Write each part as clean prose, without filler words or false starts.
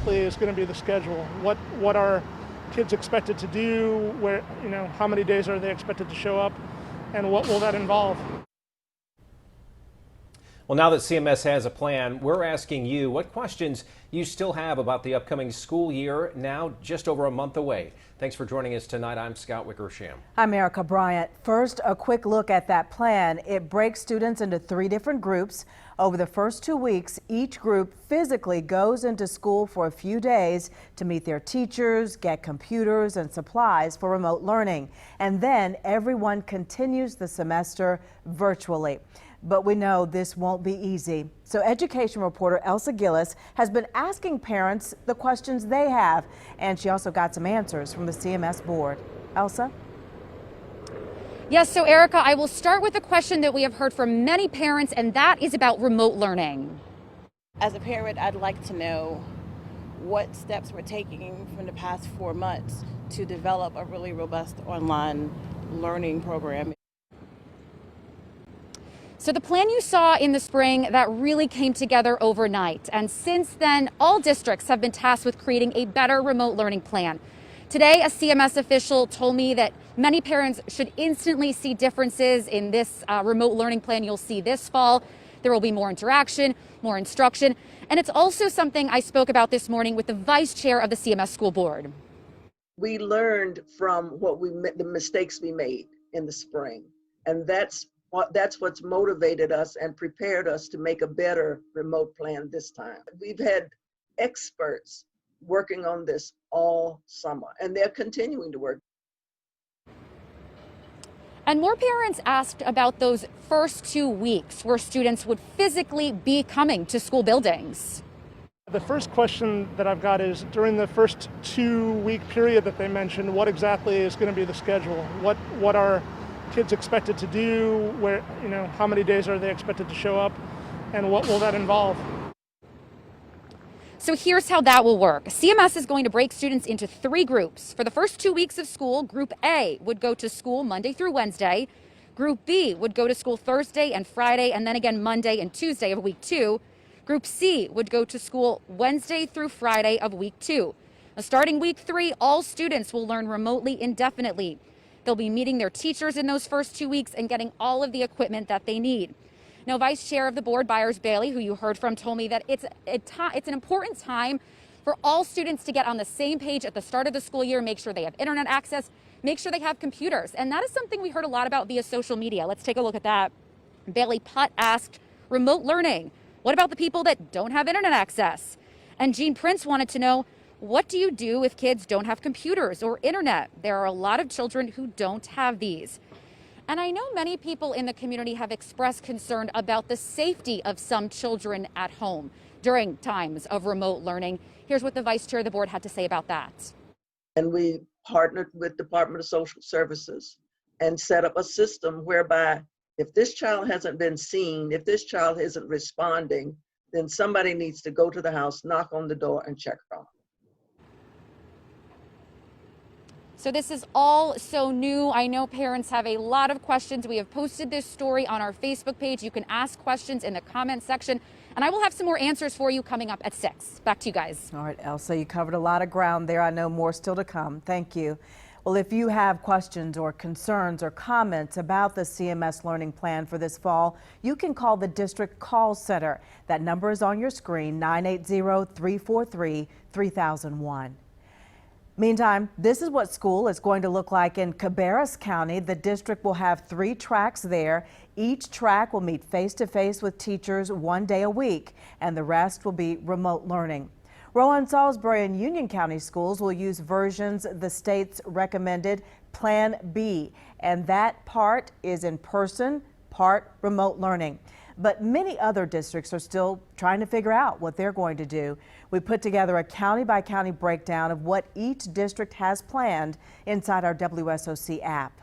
Is going to be the schedule. What are kids expected to do? Where, how many days are they expected to show up, and what will that involve? Well, now that CMS has a plan, we're asking you what questions you still have about the upcoming school year, now just over a month away. Thanks for joining us tonight. I'm Scott Wickersham. I'm Erica Bryant. First, a quick look at that plan. It breaks students into 3 different groups. Over the first 2 weeks, each group physically goes into school for a few days to meet their teachers, get computers and supplies for remote learning. And then everyone continues the semester virtually. But we know this won't be easy. So education reporter Elsa Gillis has been asking parents the questions they have, and she also got some answers from the CMS board. Elsa? Yes, so Erica, I will start with a question that we have heard from many parents, and that is about remote learning. As a parent, I'd like to know what steps we're taking from the past 4 months to develop a really robust online learning program. So the plan you saw in the spring, that really came together overnight. And since then, all districts have been tasked with creating a better remote learning plan. Today, a CMS official told me that many parents should instantly see differences in this remote learning plan you'll see this fall. There will be more interaction, more instruction. And it's also something I spoke about this morning with the vice chair of the CMS school board. We learned from the mistakes we made in the spring. And that's what's motivated us and prepared us to make a better remote plan this time. We've had experts working on this all summer, and they're continuing to work. And more parents asked about those first 2 weeks where students would physically be coming to school buildings. The first question that I've got is, during the first 2-week period that they mentioned, what exactly is going to be the schedule? What are kids expected to do? Where, how many days are they expected to show up, and what will that involve? So here's how that will work. CMS is going to break students into 3 groups. For the first 2 weeks of school, Group A would go to school Monday through Wednesday. Group B would go to school Thursday and Friday, and then again Monday and Tuesday of week 2. Group C would go to school Wednesday through Friday of week 2. Now, starting week 3, all students will learn remotely indefinitely. They'll be meeting their teachers in those first 2 weeks and getting all of the equipment that they need. Now, Vice Chair of the board, Byers Bailey, who you heard from, told me that it's an important time for all students to get on the same page at the start of the school year, make sure they have internet access, make sure they have computers. And that is something we heard a lot about via social media. Let's take a look at that. Bailey Putt asked, remote learning, what about the people that don't have internet access? And Jean Prince wanted to know, what do you do if kids don't have computers or internet? There are a lot of children who don't have these. And I know many people in the community have expressed concern about the safety of some children at home during times of remote learning. Here's what the vice chair of the board had to say about that. And we partnered with Department of Social Services and set up a system whereby if this child hasn't been seen, if this child isn't responding, then somebody needs to go to the house, knock on the door, and check on them. So this is all so new. I know parents have a lot of questions. We have posted this story on our Facebook page. You can ask questions in the comment section, and I will have some more answers for you coming up at 6. Back to you guys. All right, Elsa, you covered a lot of ground there. I know more still to come. Thank you. Well, if you have questions or concerns or comments about the CMS learning plan for this fall, you can call the district call center. That number is on your screen, 980-343-3001. Meantime, this is what school is going to look like in Cabarrus County. The district will have 3 tracks there. Each track will meet face-to-face with teachers 1 day a week, and the rest will be remote learning. Rowan, Salisbury, and Union County schools will use versions the state's recommended Plan B, and that part is in person, part remote learning. But many other districts are still trying to figure out what they're going to do. We put together a county-by-county breakdown of what each district has planned inside our WSOC app.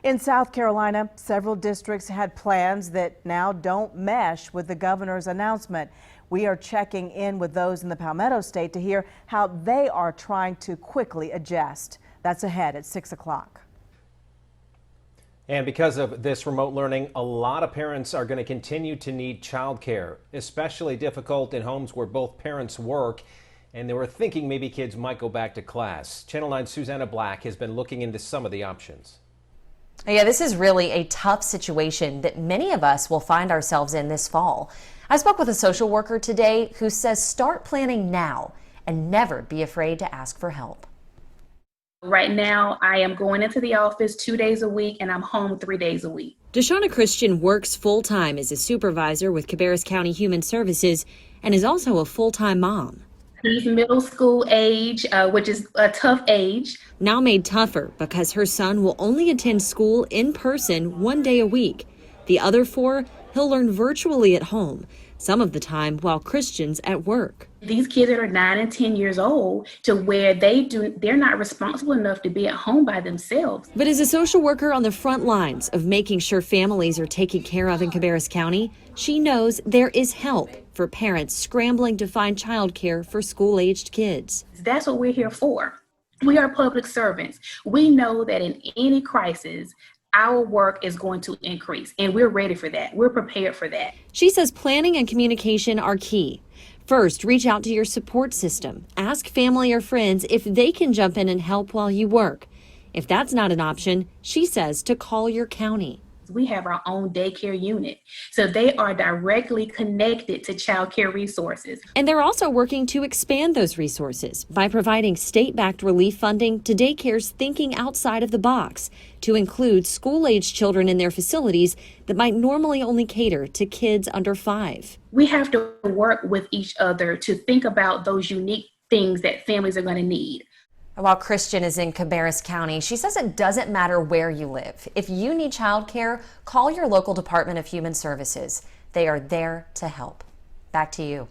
In South Carolina, several districts had plans that now don't mesh with the governor's announcement. We are checking in with those in the Palmetto State to hear how they are trying to quickly adjust. That's ahead at 6 o'clock. And because of this remote learning, a lot of parents are going to continue to need childcare, especially difficult in homes where both parents work. and they were thinking maybe kids might go back to class. Channel 9's Susanna Black has been looking into some of the options. Yeah, this is really a tough situation that many of us will find ourselves in this fall. I spoke with a social worker today who says start planning now and never be afraid to ask for help. Right now, I am going into the office 2 days a week and I'm home 3 days a week. Deshauna Christian works full-time as a supervisor with Cabarrus County Human Services and is also a full-time mom. He's middle school age, which is a tough age. Now made tougher because her son will only attend school in person 1 day a week. The other 4, he'll learn virtually at home, some of the time while Christian's at work. These kids that are 9 and 10 years old to where they're not responsible enough to be at home by themselves. But as a social worker on the front lines of making sure families are taken care of in Cabarrus County, she knows there is help for parents scrambling to find childcare for school-aged kids. That's what we're here for. We are public servants. We know that in any crisis, our work is going to increase, and we're ready for that. We're prepared for that. She says planning and communication are key. First, reach out to your support system. Ask family or friends if they can jump in and help while you work. If that's not an option, she says to call your county. We have our own daycare unit, so they are directly connected to child care resources. And they're also working to expand those resources by providing state-backed relief funding to daycares thinking outside of the box to include school-aged children in their facilities that might normally only cater to kids under 5. We have to work with each other to think about those unique things that families are going to need. While Christian is in Cabarrus County, she says it doesn't matter where you live. If you need childcare, call your local Department of Human Services. They are there to help. Back to you.